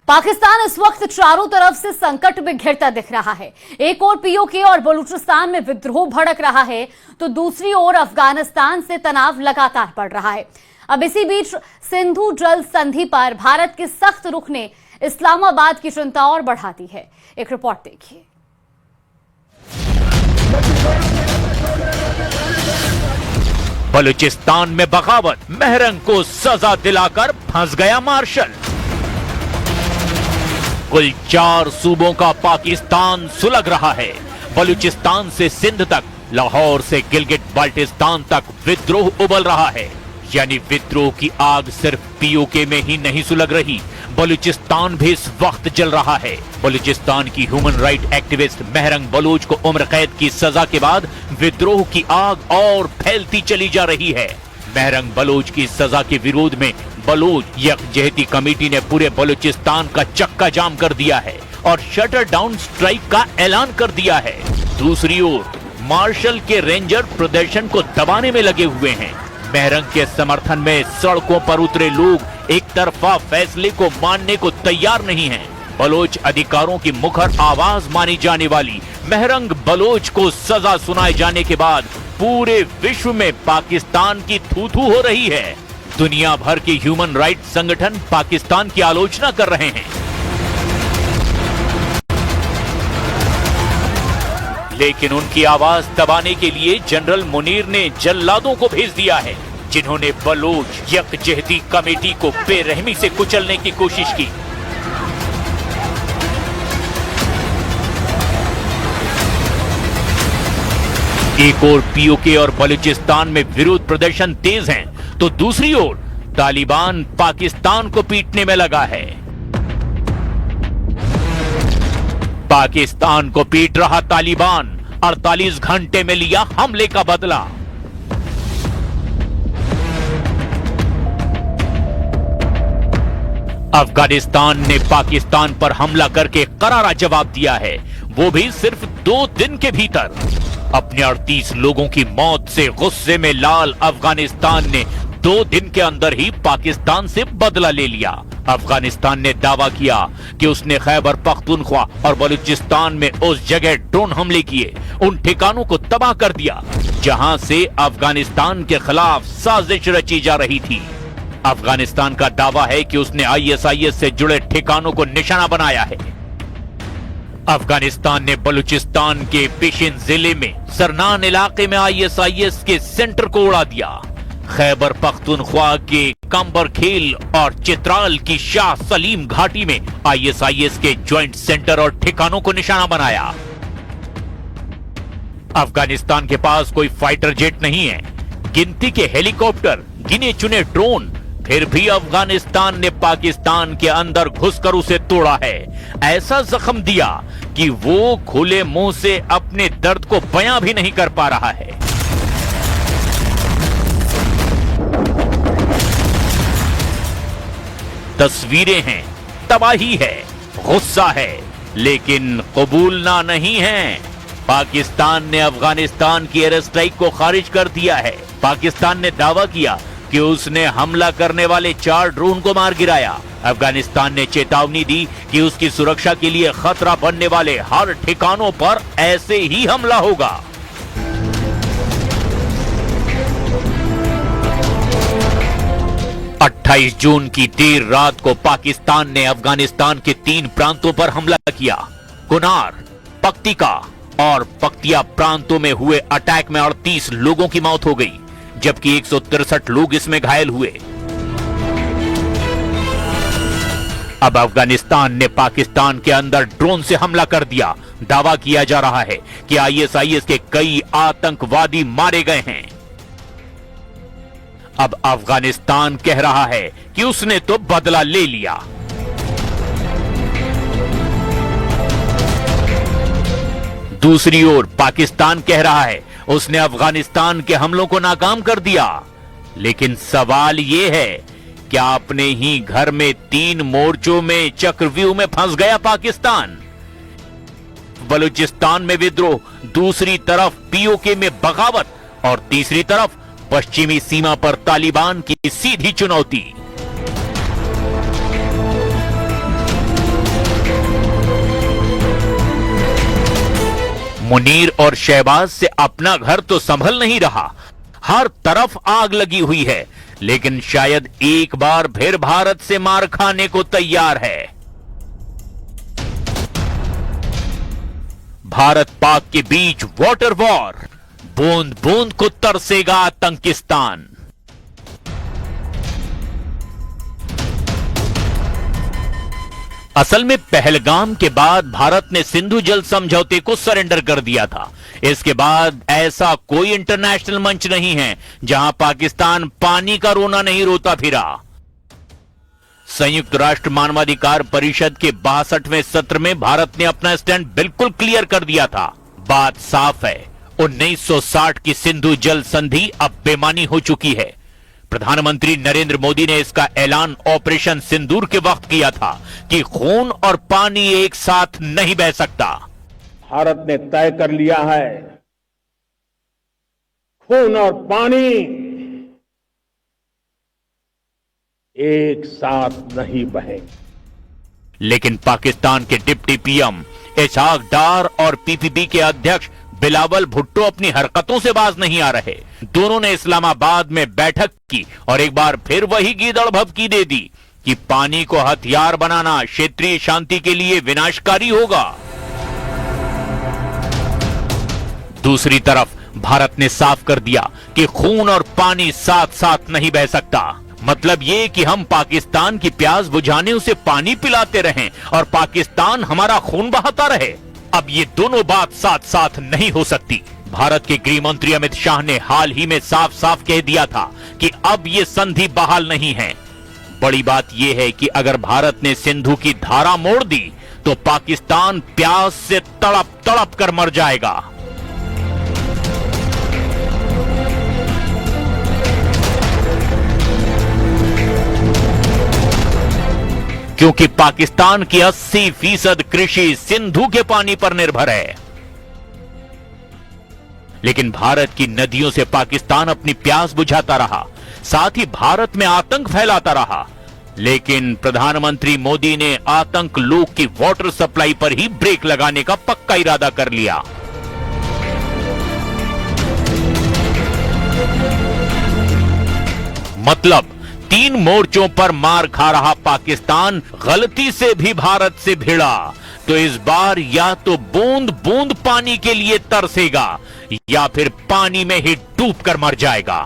पाकिस्तान इस वक्त चारों तरफ से संकट में घिरता दिख रहा है। एक ओर पीओके और बलूचिस्तान में विद्रोह भड़क रहा है, तो दूसरी ओर अफगानिस्तान से तनाव लगातार बढ़ रहा है। अब इसी बीच सिंधु जल संधि पर भारत के सख्त रुख ने इस्लामाबाद की चिंता और बढ़ा दी है। एक रिपोर्ट देखिए। बलूचिस्तान में बगावत, महरंग को सजा दिलाकर फंस गया मार्शल। कुल 4 सूबों का पाकिस्तान सुलग रहा है। बलूचिस्तान से सिंध तक, लाहौर से गिलगिट बाल्टिस्तान तक विद्रोह उबल रहा है। यानी विद्रोह की आग सिर्फ पीओके में ही नहीं सुलग रही, बलूचिस्तान भी इस वक्त जल रहा है। बलूचिस्तान की human right activist Mahrang Baloch को उम्र कैद की सजा के बाद विद्रोह की आग और फैलती चली जा रही है। महरंग बलोच की सजा के विरोध में बलोच यकजहती कमेटी ने पूरे बलूचिस्तान का चक्का जाम कर दिया है और शटर डाउन स्ट्राइक का ऐलान कर दिया है। दूसरी ओर मार्शल के रेंजर प्रदर्शन को दबाने में लगे हुए हैं। महरंग के समर्थन में सड़कों पर उतरे लोग एक तरफा फैसले को मानने को तैयार नहीं हैं। बलोच अधिकारों की मुखर आवाज मानी जाने वाली महरंग बलोच को सजा सुनाए जाने के बाद पूरे विश्व में पाकिस्तान की थू-थू हो रही है। दुनिया भर के ह्यूमन राइट्स संगठन पाकिस्तान की आलोचना कर रहे हैं। लेकिन उनकी आवाज दबाने के लिए जनरल मुनीर ने जल्लादों को भेज दिया है, जिन्होंने बलोच यकजहती कमेटी को बेरहमी से कुचलने की कोशिश की। एक ओर पीओके और बलूचिस्तान में विरोध प्रदर्शन तेज हैं, तो दूसरी ओर तालिबान पाकिस्तान को पीटने में लगा है। पाकिस्तान को पीट रहा तालिबान 48 घंटे में लिया हमले का बदला। अफगानिस्तान ने पाकिस्तान पर हमला करके करारा जवाब दिया है, वो भी सिर्फ 2 दिन के भीतर। अपने 38 लोगों की मौत से गुस्से में लाल अफगानिस्तान ने 2 दिन के अंदर ही पाकिस्तान से बदला ले लिया। अफगानिस्तान ने दावा किया कि उसने खैबर पख्तूनख्वा और बलूचिस्तान में उस जगह ड्रोन हमले किए, उन ठिकानों को तबाह कर दिया जहां से अफगानिस्तान के खिलाफ साजिश रची जा रही थी। अफगानिस्तान का दावा है कि उसने आईएसआईएस से जुड़े ठिकानों को निशाना बनाया है। अफगानिस्तान ने बलूचिस्तान के पिशिन जिले में सरनान इलाके में आईएसआईएस के सेंटर को उड़ा दिया। खैबर पख्तूनख्वा के कंबर खेल और चित्राल की शाह सलीम घाटी में आईएसआईएस के ज्वाइंट सेंटर और ठिकानों को निशाना बनाया। अफगानिस्तान के पास कोई फाइटर जेट नहीं है, गिनती के हेलीकॉप्टर, गिने चुने ड्रोन, फिर भी अफगानिस्तान ने पाकिस्तान के अंदर घुसकर उसे तोड़ा है। ऐसा जख्म दिया कि वो खुले मुंह से अपने दर्द को बयां भी नहीं कर पा रहा है। तस्वीरें हैं, तबाही है, गुस्सा है, लेकिन कबूलना नहीं है। पाकिस्तान ने अफगानिस्तान की एयर स्ट्राइक को खारिज कर दिया है। पाकिस्तान ने दावा किया कि उसने हमला करने वाले 4 ड्रोन को मार गिराया। अफगानिस्तान ने चेतावनी दी कि उसकी सुरक्षा के लिए खतरा बनने वाले हर ठिकानों पर ऐसे ही हमला होगा। अट्ठाईस जून की देर रात को पाकिस्तान ने अफगानिस्तान के 3 प्रांतों पर हमला किया। कुनार, पक्तिका और पक्तिया प्रांतों में हुए अटैक में 38 लोगों की मौत हो गई, जबकि 163 लोग इसमें घायल हुए। अब अफगानिस्तान ने पाकिस्तान के अंदर ड्रोन से हमला कर दिया। दावा किया जा रहा है कि आईएसआईएस के कई आतंकवादी मारे गए हैं। अब अफगानिस्तान कह रहा है कि उसने तो बदला ले लिया। दूसरी ओर पाकिस्तान कह रहा है उसने अफगानिस्तान के हमलों को नाकाम कर दिया। लेकिन सवाल यह है, क्या अपने ही घर में 3 मोर्चों में चक्रव्यूह में फंस गया पाकिस्तान? बलूचिस्तान में विद्रोह, दूसरी तरफ पीओके में बगावत और तीसरी तरफ पश्चिमी सीमा पर तालिबान की सीधी चुनौती। मुनीर और शहबाज से अपना घर तो संभल नहीं रहा, हर तरफ आग लगी हुई है, लेकिन शायद एक बार फिर भारत से मार खाने को तैयार है। भारत पाक के बीच वाटर वॉर, बूंद बूंद को तरसेगा आतंकिस्तान। असल में पहलगाम के बाद भारत ने सिंधु जल समझौते को सरेंडर कर दिया था। इसके बाद ऐसा कोई इंटरनेशनल मंच नहीं है जहां पाकिस्तान पानी का रोना नहीं रोता फिरा। संयुक्त राष्ट्र मानवाधिकार परिषद के 62वें सत्र में भारत ने अपना स्टैंड बिल्कुल क्लियर कर दिया था। बात साफ है, 1960 की सिंधु जल संधि अब बेमानी हो चुकी है। प्रधानमंत्री नरेंद्र मोदी ने इसका ऐलान ऑपरेशन सिंदूर के वक्त किया था कि खून और पानी एक साथ नहीं बह सकता। भारत ने तय कर लिया है, खून और पानी एक साथ नहीं बहेंगे। लेकिन पाकिस्तान के डिप्टी पीएम इशहाक डार और पीपीपी के अध्यक्ष बिलावल भुट्टो अपनी हरकतों से बाज नहीं आ रहे। दोनों ने इस्लामाबाद में बैठक की और एक बार फिर वही गीदड़ भभकी दे दी कि पानी को हथियार बनाना क्षेत्रीय शांति के लिए विनाशकारी होगा। दूसरी तरफ भारत ने साफ कर दिया कि खून और पानी साथ साथ नहीं बह सकता। मतलब ये कि हम पाकिस्तान की प्यास बुझाने उसे पानी पिलाते रहें और पाकिस्तान हमारा खून बहाता रहे। अब ये दोनों बात साथ साथ नहीं हो सकती। भारत के गृह मंत्री अमित शाह ने हाल ही में साफ साफ कह दिया था कि अब ये संधि बहाल नहीं है। बड़ी बात यह है कि अगर भारत ने सिंधु की धारा मोड़ दी तो पाकिस्तान प्यास से तड़प तड़प कर मर जाएगा। क्योंकि पाकिस्तान की 80% कृषि सिंधु के पानी पर निर्भर है। लेकिन भारत की नदियों से पाकिस्तान अपनी प्यास बुझाता रहा, साथ ही भारत में आतंक फैलाता रहा। लेकिन प्रधानमंत्री मोदी ने आतंक लोक की वाटर सप्लाई पर ही ब्रेक लगाने का पक्का इरादा कर लिया। मतलब 3 मोर्चों पर मार खा रहा पाकिस्तान गलती से भी भारत से भिड़ा तो इस बार या तो बूंद बूंद पानी के लिए तरसेगा या फिर पानी में ही डूब कर मर जाएगा।